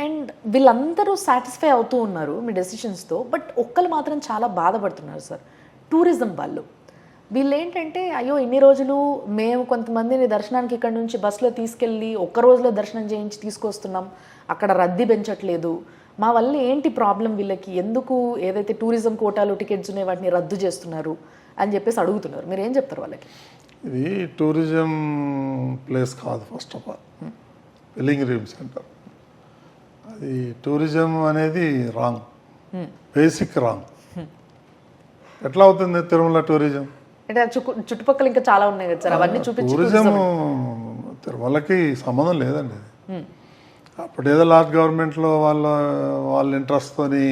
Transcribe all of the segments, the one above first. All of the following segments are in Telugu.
అండ్ వీళ్ళందరూ సాటిస్ఫై అవుతూ ఉన్నారు మీ డెసిషన్స్తో, బట్ ఒక్కరు మాత్రం చాలా బాధపడుతున్నారు సార్, టూరిజం వాళ్ళు. వీళ్ళు ఏంటంటే అయ్యో ఇన్ని రోజులు మేము కొంతమందిని దర్శనానికి ఇక్కడ నుంచి బస్సులో తీసుకెళ్ళి ఒక్క రోజులో దర్శనం చేయించి తీసుకొస్తున్నాం, అక్కడ రద్దీ పెంచట్లేదు, మా వల్ల ఏంటి ప్రాబ్లం వీళ్ళకి, ఎందుకు ఏదైతే టూరిజం కోటాలు టికెట్స్ ఉన్నాయి వాటిని రద్దు చేస్తున్నారు అని చెప్పేసి అడుగుతున్నారు. మీరు ఏం చెప్తారు వాళ్ళకి? ఇది టూరిజం ప్లేస్ కాదు, first of all pilgrim centre. అది టూరిజం అనేది రాంగ్, బేసిక్ రాంగ్. ఎట్లా అవుతుంది తిరుమల టూరిజం? అంటే చుట్టుపక్కల ఇంకా చాలా ఉన్నాయి కదా సార్, అవన్నీ చూపించి టూరిజం తిరుమలకి సంబంధం లేదండి. అప్పుడు ఏదో లాస్ట్ గవర్నమెంట్లో వాళ్ళ ఇంట్రెస్ట్తోని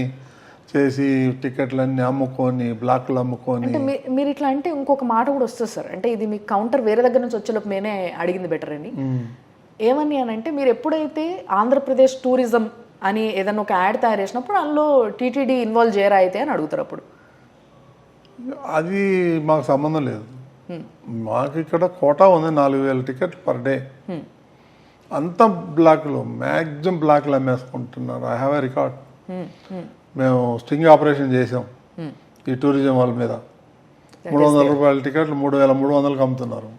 చేసి టికెట్లన్నీ అమ్ముకొని బ్లాక్లు అమ్ముకొని. అంటే మీరు ఇట్లా అంటే ఇంకొక మాట కూడా వస్తుంది సార్, అంటే ఇది మీ కౌంటర్ వేరే దగ్గర నుంచి వచ్చేలోపు నేనే అడిగింది బెటర్ అని. ఏమని అని అంటే మీరు ఎప్పుడైతే ఆంధ్రప్రదేశ్ టూరిజం అని ఏదైనా ఒక యాడ్ తయారు చేసినప్పుడు అందులో టీటీడీ ఇన్వాల్వ్ చేయరా అయితే అని అడుగుతారు. అప్పుడు అది మాకు సంబంధం లేదు. మాకు ఇక్కడ కోటా ఉంది 4,000 టికెట్లు పర్ డే. అంత బ్లాక్లో మ్యాక్సిమం బ్లాక్లు అమ్మేసుకుంటున్నారు. I have a record. మేము స్టింగ్ ఆపరేషన్ చేసాం ఈ టూరిజం వాళ్ళ మీద. 300 రూపాయల టికెట్లు 3,300కి అమ్ముతున్నారు.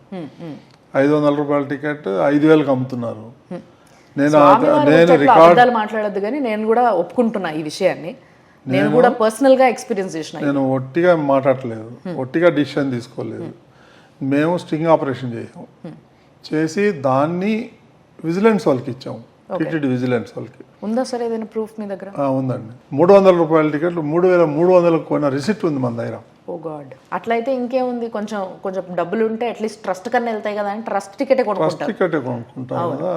500 రూపాయల టికెట్ 5,000కి అమ్ముతున్నారు. నేను రికార్డ్ మాట్లాడద్దు కానీ నేను కూడా ఒప్పుకుంటున్నా ఈ విషయాన్ని. నేను కూడా పర్సనల్ గా ఎక్స్పీరియన్స్ చేసిన. నేను ఒట్టిగా మాట్లాడలేదు, ఒట్టిగా డిసిషన్ తీసుకోలేదు. మేము స్టింగ్ ఆపరేషన్ చేసాం, చేసి దాన్ని విజిలెన్స్ వాళ్ళకి ఇచ్చాము, టిటిడి విజిలెన్స్ వాళ్ళకి. ఉందా సార్ ఏదైనా ప్రూఫ్ మీ దగ్గర? ఉందండి. 300 రూపాయల టికెట్లు 3,300లకు కొన్న రిసిప్ట్ ఉంది మన దగ్గర. ఓ గాడ్, అట్లయితే ఇంకేముంది, కొంచెం డబ్బులు ఉంటే అట్లీస్ట్ ట్రస్ట్ కన్నా వెళ్తాయి కదా అని ట్రస్ట్ టికెటే కొనుక్కుంటారు. ట్రస్ట్ టికెటే కొనుక్కుంటారు కదా.